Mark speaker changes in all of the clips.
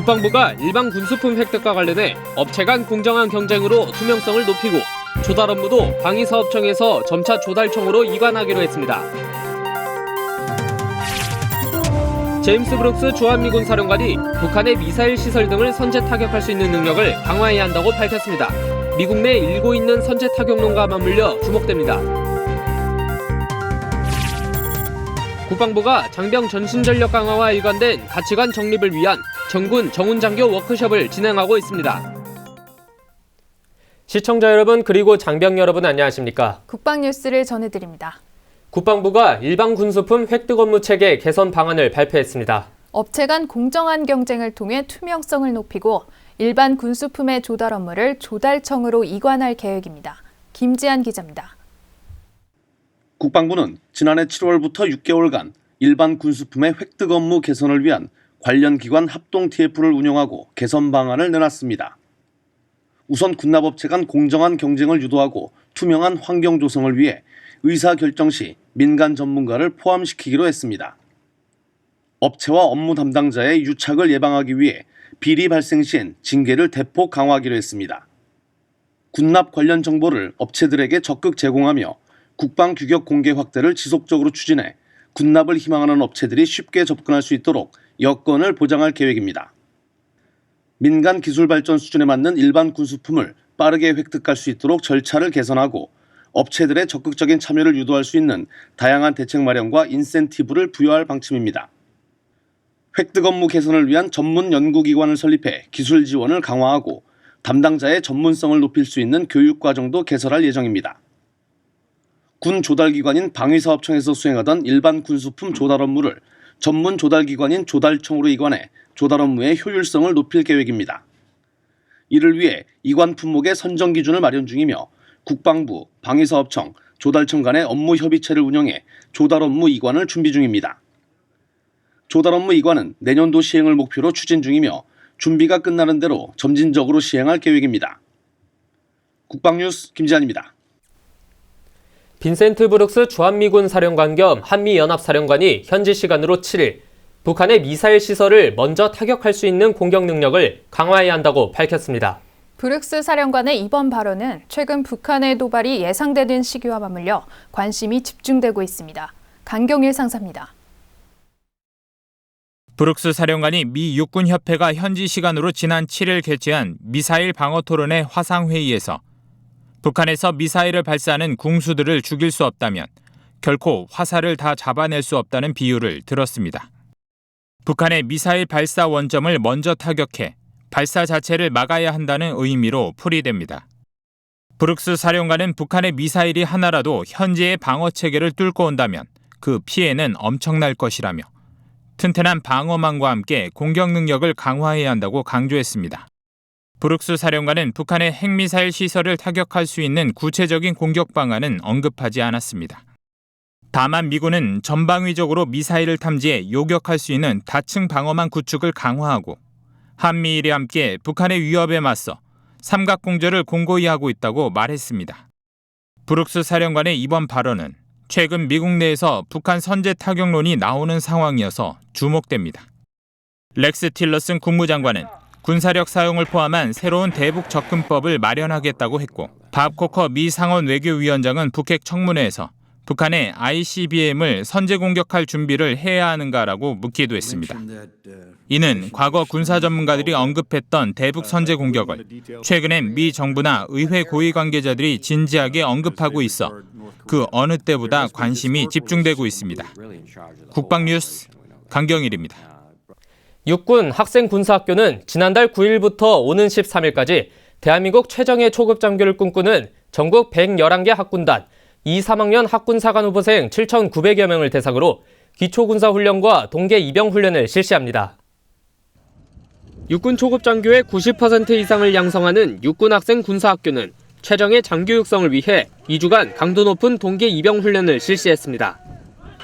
Speaker 1: 국방부가 일반 군수품 획득과 관련해 업체 간 공정한 경쟁으로 투명성을 높이고 조달 업무도 방위사업청에서 점차 조달청으로 이관하기로 했습니다. 제임스 브룩스 주한미군 사령관이 북한의 미사일 시설 등을 선제 타격할 수 있는 능력을 강화해야 한다고 밝혔습니다. 미국 내 일고 있는 선제 타격론과 맞물려 주목됩니다. 국방부가 장병 전신전력 강화와 일관된 가치관 정립을 위한 정군 정훈장교 워크숍을 진행하고 있습니다. 시청자 여러분 그리고 장병 여러분 안녕하십니까?
Speaker 2: 국방뉴스를 전해드립니다.
Speaker 1: 국방부가 일반 군수품 획득 업무 체계 개선 방안을 발표했습니다.
Speaker 2: 업체 간 공정한 경쟁을 통해 투명성을 높이고 일반 군수품의 조달 업무를 조달청으로 이관할 계획입니다. 김지한 기자입니다.
Speaker 3: 국방부는 지난해 7월부터 6개월간 일반 군수품의 획득 업무 개선을 위한 관련 기관 합동 TF를 운영하고 개선 방안을 내놨습니다. 우선 군납업체 간 공정한 경쟁을 유도하고 투명한 환경 조성을 위해 의사결정 시 민간 전문가를 포함시키기로 했습니다. 업체와 업무 담당자의 유착을 예방하기 위해 비리 발생 시엔 징계를 대폭 강화하기로 했습니다. 군납 관련 정보를 업체들에게 적극 제공하며 국방 규격 공개 확대를 지속적으로 추진해 군납을 희망하는 업체들이 쉽게 접근할 수 있도록 여건을 보장할 계획입니다. 민간 기술 발전 수준에 맞는 일반 군수품을 빠르게 획득할 수 있도록 절차를 개선하고 업체들의 적극적인 참여를 유도할 수 있는 다양한 대책 마련과 인센티브를 부여할 방침입니다. 획득 업무 개선을 위한 전문 연구기관을 설립해 기술 지원을 강화하고 담당자의 전문성을 높일 수 있는 교육과정도 개설할 예정입니다. 군 조달기관인 방위사업청에서 수행하던 일반 군수품 조달 업무를 전문 조달기관인 조달청으로 이관해 조달 업무의 효율성을 높일 계획입니다. 이를 위해 이관 품목의 선정 기준을 마련 중이며 국방부, 방위사업청, 조달청 간의 업무 협의체를 운영해 조달 업무 이관을 준비 중입니다. 조달 업무 이관은 내년도 시행을 목표로 추진 중이며 준비가 끝나는 대로 점진적으로 시행할 계획입니다. 국방뉴스 김지한입니다.
Speaker 1: 빈센트 브룩스 주한미군 사령관 겸 한미연합사령관이 현지 시간으로 7일 북한의 미사일 시설을 먼저 타격할 수 있는 공격 능력을 강화해야 한다고 밝혔습니다.
Speaker 2: 브룩스 사령관의 이번 발언은 최근 북한의 도발이 예상되는 시기와 맞물려 관심이 집중되고 있습니다. 강경일 상사입니다.
Speaker 4: 브룩스 사령관이 미 육군협회가 현지 시간으로 지난 7일 개최한 미사일 방어 토론회 화상회의에서 북한에서 미사일을 발사하는 궁수들을 죽일 수 없다면 결코 화살을 다 잡아낼 수 없다는 비유를 들었습니다. 북한의 미사일 발사 원점을 먼저 타격해 발사 자체를 막아야 한다는 의미로 풀이됩니다. 브룩스 사령관은 북한의 미사일이 하나라도 현재의 방어 체계를 뚫고 온다면 그 피해는 엄청날 것이라며 튼튼한 방어망과 함께 공격 능력을 강화해야 한다고 강조했습니다. 브룩스 사령관은 북한의 핵미사일 시설을 타격할 수 있는 구체적인 공격 방안은 언급하지 않았습니다. 다만 미군은 전방위적으로 미사일을 탐지해 요격할 수 있는 다층 방어망 구축을 강화하고 한미일이 함께 북한의 위협에 맞서 삼각공조를 공고히 하고 있다고 말했습니다. 브룩스 사령관의 이번 발언은 최근 미국 내에서 북한 선제 타격론이 나오는 상황이어서 주목됩니다. 렉스 틸러슨 국무장관은 군사력 사용을 포함한 새로운 대북 접근법을 마련하겠다고 했고 밥 코커 미 상원 외교위원장은 북핵 청문회에서 북한의 ICBM을 선제 공격할 준비를 해야 하는가라고 묻기도 했습니다. 이는 과거 군사 전문가들이 언급했던 대북 선제 공격을 최근엔 미 정부나 의회 고위 관계자들이 진지하게 언급하고 있어 그 어느 때보다 관심이 집중되고 있습니다. 국방뉴스 강경일입니다.
Speaker 1: 육군 학생군사학교는 지난달 9일부터 오는 13일까지 대한민국 최정예 초급 장교를 꿈꾸는 전국 111개 학군단 2, 3학년 학군사관 후보생 7,900여 명을 대상으로 기초군사훈련과 동계 입영훈련을 실시합니다. 육군 초급 장교의 90% 이상을 양성하는 육군학생군사학교는 최정예 장교 육성을 위해 2주간 강도 높은 동계 입영훈련을 실시했습니다.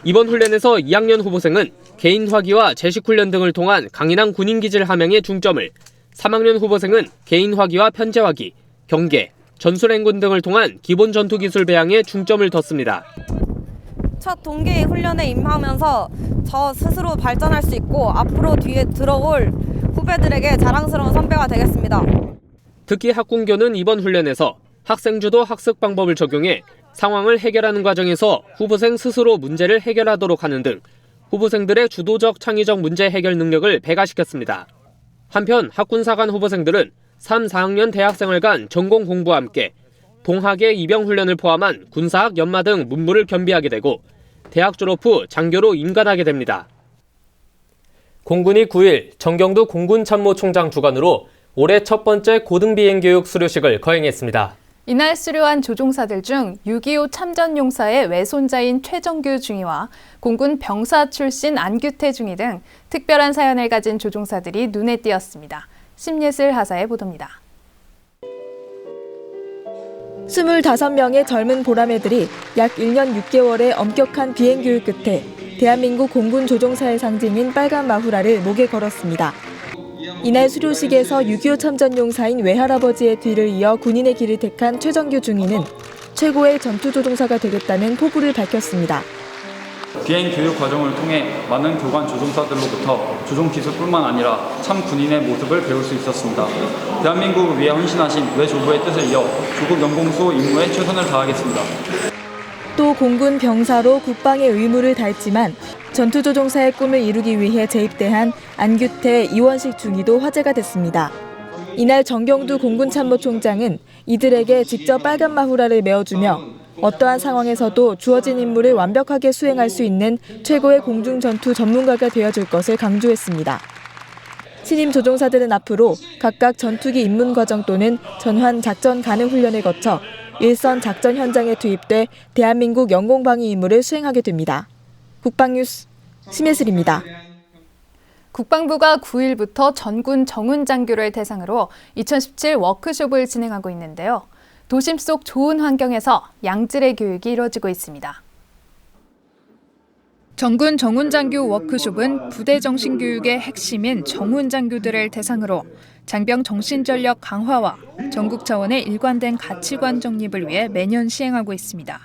Speaker 1: 이번 훈련에서 2학년 후보생은 개인 화기와 제식훈련 등을 통한 강인한 군인기질 함양에 중점을, 3학년 후보생은 개인 화기와 편제 화기, 경계, 전술행군 등을 통한 기본 전투 기술 배양에 중점을 뒀습니다.
Speaker 5: 첫 동계의 훈련에 임하면서 저 스스로 발전할 수 있고 앞으로 뒤에 들어올 후배들에게 자랑스러운 선배가 되겠습니다.
Speaker 1: 특히 학군교는 이번 훈련에서 학생주도 학습 방법을 적용해 상황을 해결하는 과정에서 후보생 스스로 문제를 해결하도록 하는 등 후보생들의 주도적 창의적 문제 해결 능력을 배가시켰습니다. 한편 학군사관 후보생들은 3, 4학년 대학생활간 전공 공부와 함께 동학의 입영훈련을 포함한 군사학 연마 등 문무를 겸비하게 되고 대학 졸업 후 장교로 임관하게 됩니다. 공군이 9일 정경두 공군참모총장 주관으로 올해 첫 번째 고등비행교육 수료식을 거행했습니다.
Speaker 2: 이날 수료한 조종사들 중 6.25 참전용사의 외손자인 최정규 중위와 공군 병사 출신 안규태 중위 등 특별한 사연을 가진 조종사들이 눈에 띄었습니다. 심예슬 하사의 보도입니다.
Speaker 6: 25명의 젊은 보람애들이 약 1년 6개월의 엄격한 비행교육 끝에 대한민국 공군 조종사의 상징인 빨간 마후라를 목에 걸었습니다. 이날 수료식에서 6.25 참전용사인 외할아버지의 뒤를 이어 군인의 길을 택한 최정규 중위는 최고의 전투조종사가 되겠다는 포부를 밝혔습니다.
Speaker 7: 비행 교육 과정을 통해 많은 교관 조종사들로부터 조종 기술뿐만 아니라 참 군인의 모습을 배울 수 있었습니다. 대한민국을 위해 헌신하신 외조부의 뜻을 이어 조국 영공수 임무에 최선을 다하겠습니다.
Speaker 6: 또 공군 병사로 국방의 의무를 다했지만 전투조종사의 꿈을 이루기 위해 재입대한 안규태, 이원식 중위도 화제가 됐습니다. 이날 정경두 공군참모총장은 이들에게 직접 빨간 마후라를 메어주며 어떠한 상황에서도 주어진 임무를 완벽하게 수행할 수 있는 최고의 공중전투 전문가가 되어줄 것을 강조했습니다. 신임 조종사들은 앞으로 각각 전투기 입문 과정 또는 전환 작전 가능 훈련을 거쳐 일선 작전 현장에 투입돼 대한민국 영공방위 임무를 수행하게 됩니다. 국방뉴스 심예슬입니다.
Speaker 2: 국방부가 9일부터 전군 정훈 장교를 대상으로 2017 워크숍을 진행하고 있는데요. 도심 속 좋은 환경에서 양질의 교육이 이루어지고 있습니다. 전군 정훈 장교 워크숍은 부대 정신 교육의 핵심인 정훈 장교들을 대상으로 장병 정신전력 강화와 전국 차원의 일관된 가치관 정립을 위해 매년 시행하고 있습니다.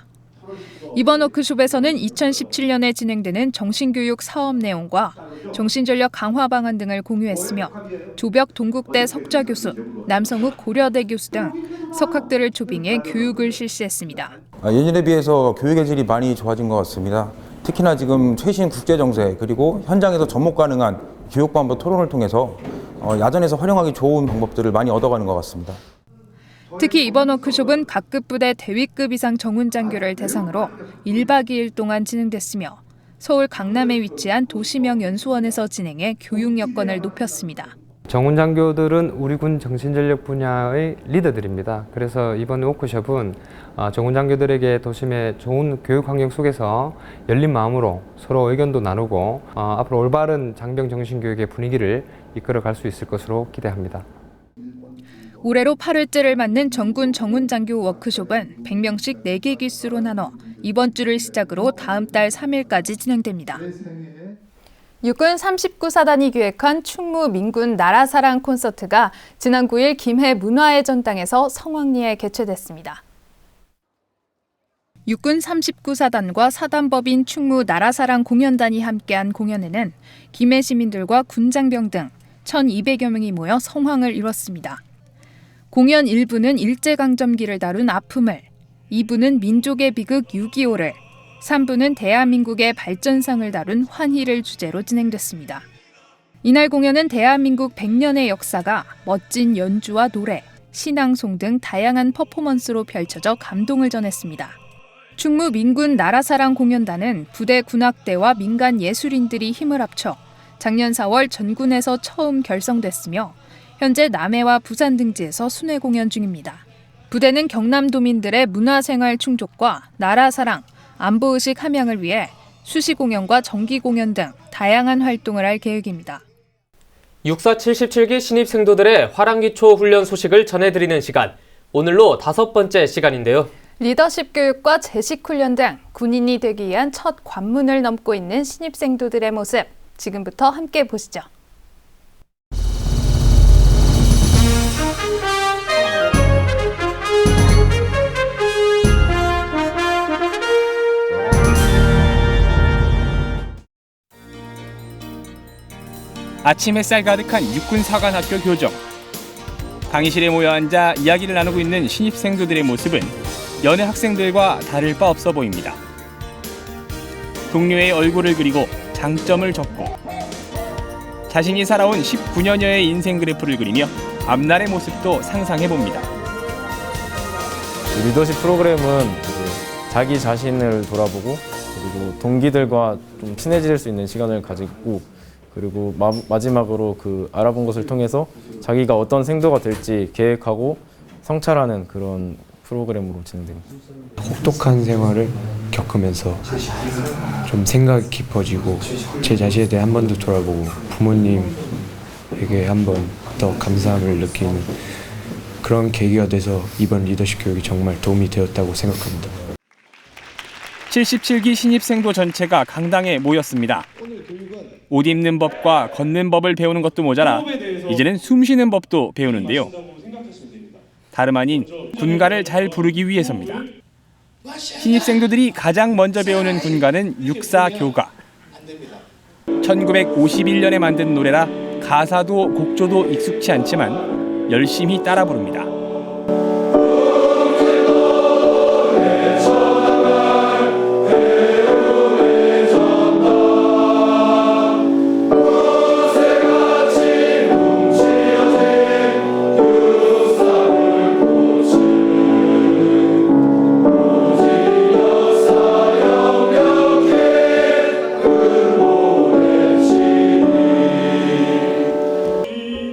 Speaker 2: 이번 워크숍에서는 2017년에 진행되는 정신교육 사업 내용과 정신전력 강화 방안 등을 공유했으며 조벽 동국대 석좌 교수, 남성욱 고려대 교수 등 석학들을 초빙해 교육을 실시했습니다.
Speaker 8: 예년에 비해서 교육의 질이 많이 좋아진 것 같습니다. 특히나 지금 최신 국제정세 그리고 현장에서 접목 가능한 교육 방법 토론을 통해서 야전에서 활용하기 좋은 방법들을 많이 얻어가는 것 같습니다.
Speaker 2: 특히 이번 워크숍은 각급 부대 대위급 이상 정훈 장교를 대상으로 1박 2일 동안 진행됐으며 서울 강남에 위치한 도시명 연수원에서 진행해 교육 여건을 높였습니다.
Speaker 9: 정훈 장교들은 우리 군 정신전력 분야의 리더들입니다. 그래서 이번 워크숍은 정훈 장교들에게 도심의 좋은 교육 환경 속에서 열린 마음으로 서로 의견도 나누고 앞으로 올바른 장병 정신교육의 분위기를 이끌어갈 수 있을 것으로 기대합니다.
Speaker 2: 올해로 8회째를 맞는 전군 정훈 장교 워크숍은 100명씩 4개 기수로 나눠 이번 주를 시작으로 다음 달 3일까지 진행됩니다. 육군 39사단이 기획한 충무 민군 나라사랑 콘서트가 지난 9일 김해 문화의 전당에서 성황리에 개최됐습니다. 육군 39사단과 사단법인 충무 나라사랑 공연단이 함께한 공연에는 김해 시민들과 군장병 등 1,200여 명이 모여 성황을 이뤘습니다. 공연 1부는 일제강점기를 다룬 아픔을, 2부는 민족의 비극 6.25를, 3부는 대한민국의 발전상을 다룬 환희를 주제로 진행됐습니다. 이날 공연은 대한민국 100년의 역사가 멋진 연주와 노래, 신앙송 등 다양한 퍼포먼스로 펼쳐져 감동을 전했습니다. 충무 민군 나라사랑 공연단은 부대 군악대와 민간 예술인들이 힘을 합쳐 작년 4월 전군에서 처음 결성됐으며 현재 남해와 부산 등지에서 순회 공연 중입니다. 부대는 경남도민들의 문화생활 충족과 나라사랑, 안보의식 함양을 위해 수시 공연과 정기 공연 등 다양한 활동을 할 계획입니다.
Speaker 1: 육사 77기 신입생도들의 화랑기초 훈련 소식을 전해드리는 시간, 오늘로 5번째 시간인데요.
Speaker 2: 리더십 교육과 제식 훈련 등 군인이 되기 위한 첫 관문을 넘고 있는 신입생도들의 모습, 지금부터 함께 보시죠.
Speaker 4: 아침 햇살 가득한 육군사관학교 교정. 강의실에 모여 앉아 이야기를 나누고 있는 신입생도들의 모습은 여느 학생들과 다를 바 없어 보입니다. 동료의 얼굴을 그리고 장점을 적고 자신이 살아온 19년여의 인생 그래프를 그리며 앞날의 모습도 상상해봅니다.
Speaker 10: 리더십 프로그램은 자기 자신을 돌아보고 그리고 동기들과 좀 친해질 수 있는 시간을 가지고 그리고 마지막으로 알아본 것을 통해서 자기가 어떤 생도가 될지 계획하고 성찰하는 그런 프로그램으로 진행됩니다.
Speaker 11: 혹독한 생활을 겪으면서 좀 생각이 깊어지고 제 자신에 대해 한 번 더 돌아보고 부모님에게 한 번 더 감사함을 느끼는 그런 계기가 돼서 이번 리더십 교육이 정말 도움이 되었다고 생각합니다.
Speaker 4: 77기 신입생도 전체가 강당에 모였습니다. 옷 입는 법과 걷는 법을 배우는 것도 모자라 이제는 숨 쉬는 법도 배우는데요. 다름 아닌 군가를 잘 부르기 위해서입니다. 신입생도들이 가장 먼저 배우는 군가는 육사교가. 1951년에 만든 노래라 가사도 곡조도 익숙치 않지만 열심히 따라 부릅니다.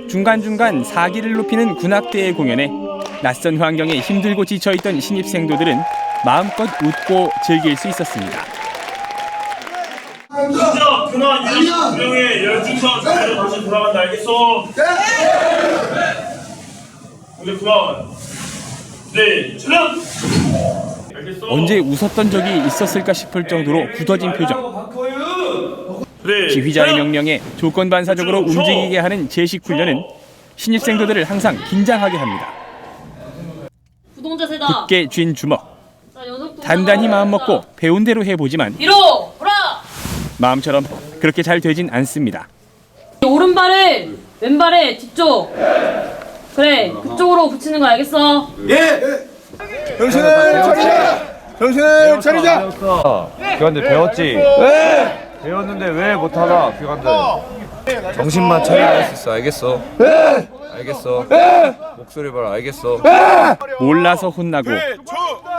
Speaker 4: 중간중간 사기를 높이는 군악대의 공연에 낯선 환경에 힘들고 지쳐있던 신입생도들은 마음껏 웃고 즐길 수 있었습니다.
Speaker 12: 진짜 그만 29명의 열중선 자리로 다시 돌아간다. 알겠어? 네! 근데 그만. 네, 차렷! 알겠어?
Speaker 4: 언제 웃었던 적이 있었을까 싶을 정도로 굳어진 표정. 지휘자의 명령에 조건반사적으로 움직이게 하는 제식 훈련은 신입생도들을 항상 긴장하게 합니다. 굳게 쥔 주먹. 단단히 마음먹고 배운 대로 해보지만 마음처럼 그렇게 잘 되진 않습니다.
Speaker 13: 오른발을 왼발에 뒤쪽. 그래, 그쪽으로 붙이는 거 알겠어?
Speaker 14: 예! 정신을 차리자! 정신을 차리자!
Speaker 10: 교관들 배웠지?
Speaker 14: 네!
Speaker 10: 배웠는데 왜 못하나 교관들?
Speaker 14: 정신만 차리라 했었어. 알겠어? 네! 알겠어? 네! 목소리 봐라. 알겠어? 네!
Speaker 4: 몰라서 혼나고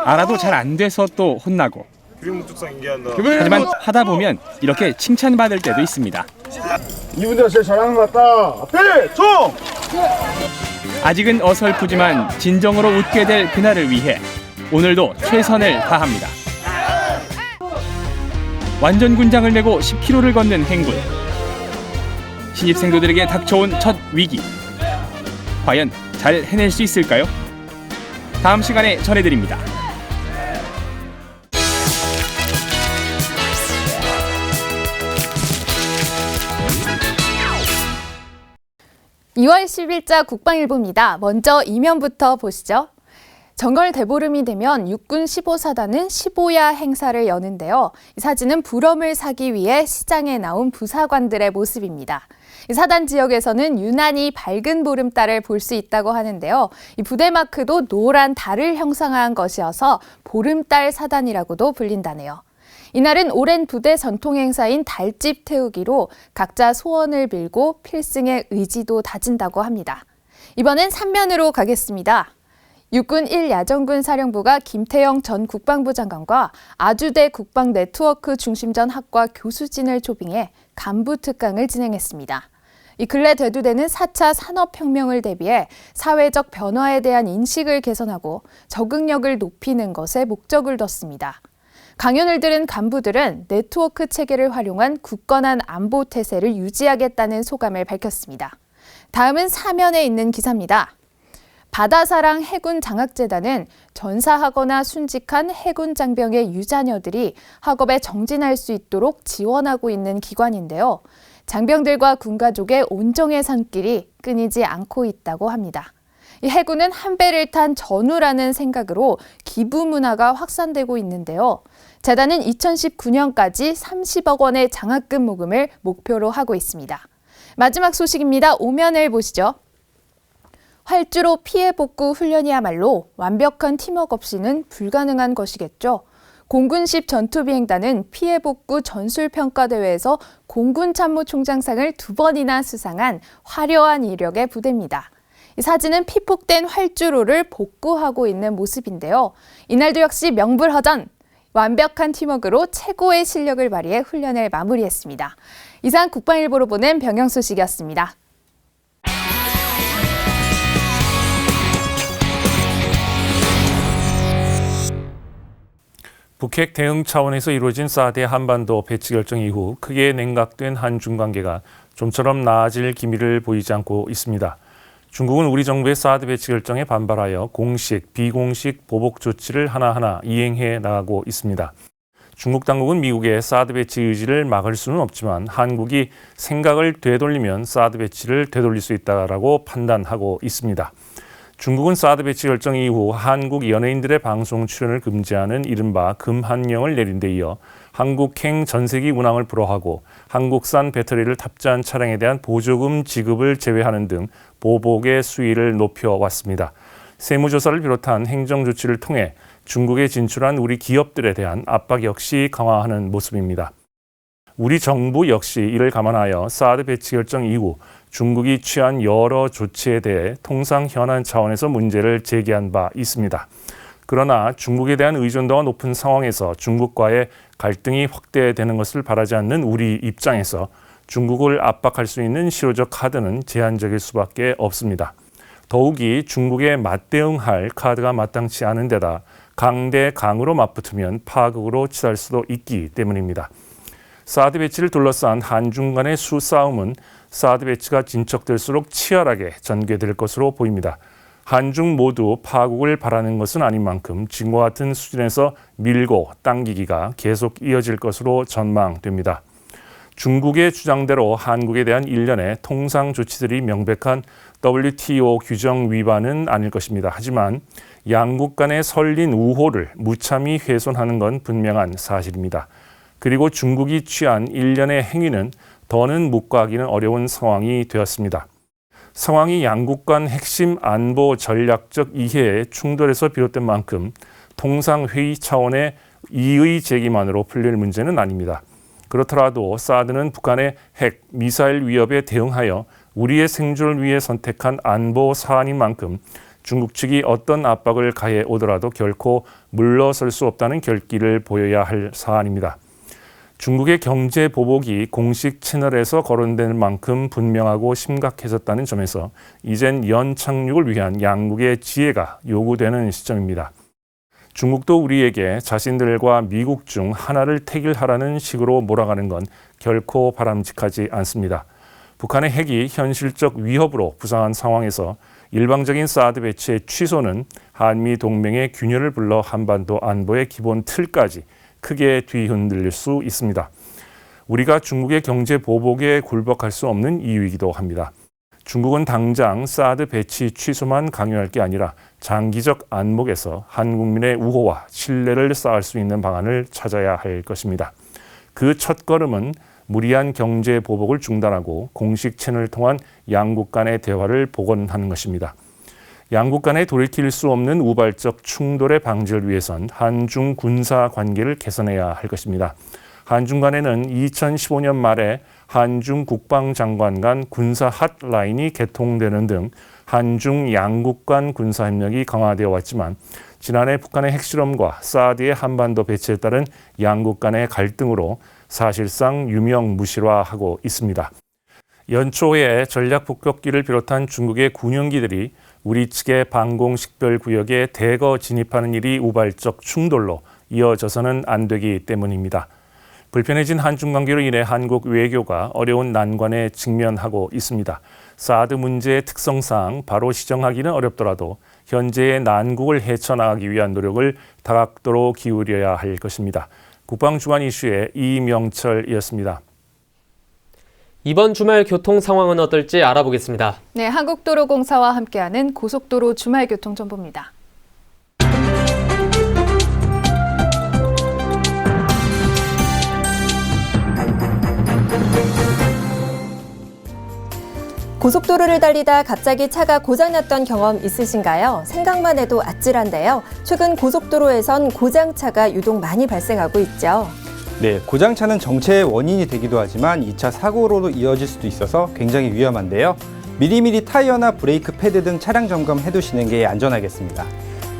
Speaker 4: 알아도 잘 안 돼서 또 혼나고 하지만 하다 보면 이렇게 칭찬받을 때도 있습니다.
Speaker 14: 이분들 제일 잘하는 것 같다. 앞에 총!
Speaker 4: 아직은 어설프지만 진정으로 웃게 될 그날을 위해 오늘도 최선을 다합니다. 완전 군장을 메고 10km를 걷는 행군. 신입생도들에게 닥쳐온 첫 위기. 과연 잘 해낼 수 있을까요? 다음 시간에 전해드립니다.
Speaker 15: (2월 10일자) 국방일보입니다. 먼저 이면부터 보시죠. 정월 대보름이 되면 육군 15사단은 15야 행사를 여는데요. 이 사진은 부럼을 사기 위해 시장에 나온 부사관들의 모습입니다. 이 사단 지역에서는 유난히 밝은 보름달을 볼 수 있다고 하는데요. 이 부대 마크도 노란 달을 형상화한 것이어서 보름달 사단이라고도 불린다네요. 이날은 오랜 부대 전통 행사인 달집 태우기로 각자 소원을 빌고 필승의 의지도 다진다고 합니다. 이번엔 3면으로 가겠습니다. 육군 1야전군 사령부가 김태영 전 국방부 장관과 아주대 국방네트워크 중심전 학과 교수진을 초빙해 간부 특강을 진행했습니다. 이 근래 대두되는 4차 산업혁명을 대비해 사회적 변화에 대한 인식을 개선하고 적응력을 높이는 것에 목적을 뒀습니다. 강연을 들은 간부들은 네트워크 체계를 활용한 굳건한 안보 태세를 유지하겠다는 소감을 밝혔습니다. 다음은 사면에 있는 기사입니다. 바다사랑 해군장학재단은 전사하거나 순직한 해군 장병의 유자녀들이 학업에 정진할 수 있도록 지원하고 있는 기관인데요. 장병들과 군가족의 온정의 산길이 끊이지 않고 있다고 합니다. 이 해군은 한 배를 탄 전우라는 생각으로 기부 문화가 확산되고 있는데요. 재단은 2019년까지 30억 원의 장학금 모금을 목표로 하고 있습니다. 마지막 소식입니다. 오면을 보시죠. 활주로 피해 복구 훈련이야말로 완벽한 팀워크 없이는 불가능한 것이겠죠. 공군십 전투비행단은 피해 복구 전술평가대회에서 공군참모총장상을 2번이나 수상한 화려한 이력의 부대입니다. 이 사진은 피폭된 활주로를 복구하고 있는 모습인데요. 이날도 역시 명불허전, 완벽한 팀워크로 최고의 실력을 발휘해 훈련을 마무리했습니다. 이상 국방일보로 보는 병영 소식이었습니다.
Speaker 16: 북핵 대응 차원에서 이루어진 사드 한반도 배치 결정 이후 크게 냉각된 한중 관계가 좀처럼 나아질 기미를 보이지 않고 있습니다. 중국은 우리 정부의 사드 배치 결정에 반발하여 공식, 비공식 보복 조치를 하나하나 이행해 나가고 있습니다. 중국 당국은 미국의 사드 배치 의지를 막을 수는 없지만 한국이 생각을 되돌리면 사드 배치를 되돌릴 수 있다고 판단하고 있습니다. 중국은 사드 배치 결정 이후 한국 연예인들의 방송 출연을 금지하는 이른바 금한령을 내린 데 이어 한국행 전세기 운항을 불허하고 한국산 배터리를 탑재한 차량에 대한 보조금 지급을 제외하는 등 보복의 수위를 높여왔습니다. 세무조사를 비롯한 행정조치를 통해 중국에 진출한 우리 기업들에 대한 압박 역시 강화하는 모습입니다. 우리 정부 역시 이를 감안하여 사드 배치 결정 이후 중국이 취한 여러 조치에 대해 통상 현안 차원에서 문제를 제기한 바 있습니다. 그러나 중국에 대한 의존도가 높은 상황에서 중국과의 갈등이 확대되는 것을 바라지 않는 우리 입장에서 중국을 압박할 수 있는 실효적 카드는 제한적일 수밖에 없습니다. 더욱이 중국에 맞대응할 카드가 마땅치 않은 데다 강대 강으로 맞붙으면 파국으로 치달 수도 있기 때문입니다. 사드 배치를 둘러싼 한중 간의 수싸움은 사드 배치가 진척될수록 치열하게 전개될 것으로 보입니다. 한중 모두 파국을 바라는 것은 아닌 만큼 지금과 같은 수준에서 밀고 당기기가 계속 이어질 것으로 전망됩니다. 중국의 주장대로 한국에 대한 일련의 통상 조치들이 명백한 WTO 규정 위반은 아닐 것입니다. 하지만 양국 간의 설린 우호를 무참히 훼손하는 건 분명한 사실입니다. 그리고 중국이 취한 일련의 행위는 더는 묵과하기는 어려운 상황이 되었습니다. 상황이 양국 간 핵심 안보 전략적 이해의 충돌에서 비롯된 만큼 통상회의 차원의 이의 제기만으로 풀릴 문제는 아닙니다. 그렇더라도 사드는 북한의 핵, 미사일 위협에 대응하여 우리의 생존을 위해 선택한 안보 사안인 만큼 중국 측이 어떤 압박을 가해 오더라도 결코 물러설 수 없다는 결기를 보여야 할 사안입니다. 중국의 경제 보복이 공식 채널에서 거론될 만큼 분명하고 심각해졌다는 점에서 이젠 연착륙을 위한 양국의 지혜가 요구되는 시점입니다. 중국도 우리에게 자신들과 미국 중 하나를 택일하라는 식으로 몰아가는 건 결코 바람직하지 않습니다. 북한의 핵이 현실적 위협으로 부상한 상황에서 일방적인 사드 배치의 취소는 한미 동맹의 균열을 불러 한반도 안보의 기본 틀까지 크게 뒤흔들릴 수 있습니다. 우리가 중국의 경제 보복에 굴복할 수 없는 이유이기도 합니다. 중국은 당장 사드 배치 취소만 강요할 게 아니라 장기적 안목에서 한국민의 우호와 신뢰를 쌓을 수 있는 방안을 찾아야 할 것입니다. 그 첫걸음은 무리한 경제 보복을 중단하고 공식 채널을 통한 양국 간의 대화를 복원하는 것입니다. 양국 간에 돌이킬 수 없는 우발적 충돌의 방지를 위해선 한중 군사 관계를 개선해야 할 것입니다. 한중 간에는 2015년 말에 한중 국방장관 간 군사 핫라인이 개통되는 등 한중 양국 간 군사협력이 강화되어 왔지만 지난해 북한의 핵실험과 사드의 한반도 배치에 따른 양국 간의 갈등으로 사실상 유명무실화하고 있습니다. 연초에 전략폭격기를 비롯한 중국의 군용기들이 우리 측의 방공식별구역에 대거 진입하는 일이 우발적 충돌로 이어져서는 안 되기 때문입니다. 불편해진 한중 관계로 인해 한국 외교가 어려운 난관에 직면하고 있습니다. 사드 문제의 특성상 바로 시정하기는 어렵더라도 현재의 난국을 헤쳐나가기 위한 노력을 다각도로 기울여야 할 것입니다. 국방주간 이슈의 이명철이었습니다.
Speaker 1: 이번 주말 교통 상황은 어떨지 알아보겠습니다.
Speaker 15: 네, 한국도로공사와 함께하는 고속도로 주말 교통 정보입니다.
Speaker 17: 고속도로를 달리다 갑자기 차가 고장났던 경험 있으신가요? 생각만 해도 아찔한데요. 최근 고속도로에선 고장차가 유독 많이 발생하고 있죠.
Speaker 18: 네, 고장차는 정체의 원인이 되기도 하지만 2차 사고로 이어질 수도 있어서 굉장히 위험한데요. 미리미리 타이어나 브레이크 패드 등 차량 점검해 두시는 게 안전하겠습니다.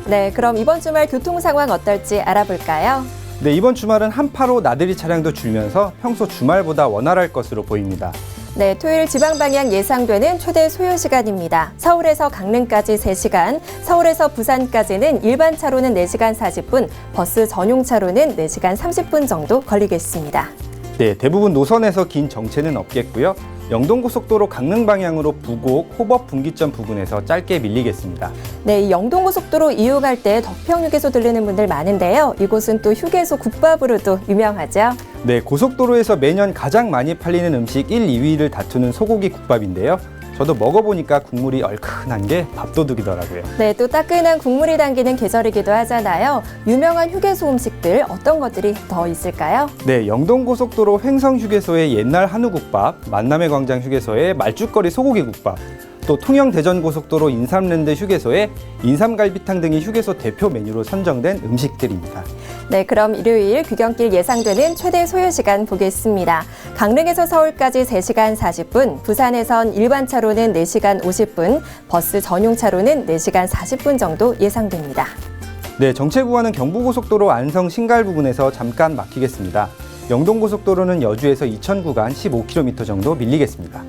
Speaker 17: 네, 그럼 이번 주말 교통 상황 어떨지 알아볼까요?
Speaker 18: 네, 이번 주말은 한파로 나들이 차량도 줄면서 평소 주말보다 원활할 것으로 보입니다.
Speaker 17: 네, 토요일 지방 방향 예상되는 최대 소요 시간입니다. 서울에서 강릉까지 3시간, 서울에서 부산까지는 일반 차로는 4시간 40분, 버스 전용 차로는 4시간 30분 정도 걸리겠습니다.
Speaker 18: 네, 대부분 노선에서 긴 정체는 없겠고요. 영동고속도로 강릉 방향으로 부곡, 호법 분기점 부근에서 짧게 밀리겠습니다.
Speaker 17: 네, 이 영동고속도로 이용할 때 덕평휴게소 들르는 분들 많은데요. 이곳은 또 휴게소 국밥으로도 유명하죠.
Speaker 18: 네, 고속도로에서 매년 가장 많이 팔리는 음식 1, 2위를 다투는 소고기 국밥인데요. 저도 먹어보니까 국물이 얼큰한 게 밥도둑이더라고요.
Speaker 17: 네, 또 따끈한 국물이 담기는 계절이기도 하잖아요. 유명한 휴게소 음식들 어떤 것들이 더 있을까요?
Speaker 18: 네, 영동고속도로 횡성휴게소의 옛날 한우국밥, 만남의 광장 휴게소의 말죽거리 소고기국밥, 또 통영대전고속도로 인삼랜드 휴게소의 인삼갈비탕 등이 휴게소 대표 메뉴로 선정된 음식들입니다.
Speaker 17: 네, 그럼 일요일 귀경길 예상되는 최대 소요시간 보겠습니다. 강릉에서 서울까지 3시간 40분, 부산에선 일반 차로는 4시간 50분, 버스 전용 차로는 4시간 40분 정도 예상됩니다.
Speaker 18: 네, 정체 구간은 경부고속도로 안성 신갈 부근에서 잠깐 막히겠습니다. 영동고속도로는 여주에서 이천 구간 15km 정도 밀리겠습니다.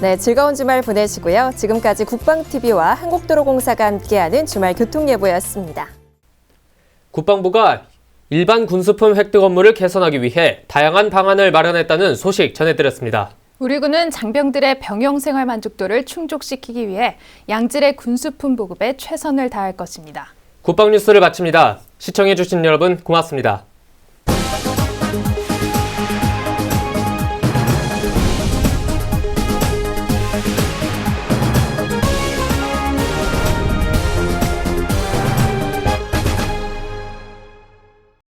Speaker 17: 네, 즐거운 주말 보내시고요. 지금까지 국방TV와 한국도로공사가 함께하는 주말 교통예보였습니다.
Speaker 1: 국방부가 일반 군수품 획득 업무를 개선하기 위해 다양한 방안을 마련했다는 소식 전해드렸습니다.
Speaker 15: 우리 군은 장병들의 병영 생활 만족도를 충족시키기 위해 양질의 군수품 보급에 최선을 다할 것입니다.
Speaker 1: 국방뉴스를 마칩니다. 시청해주신 여러분 고맙습니다.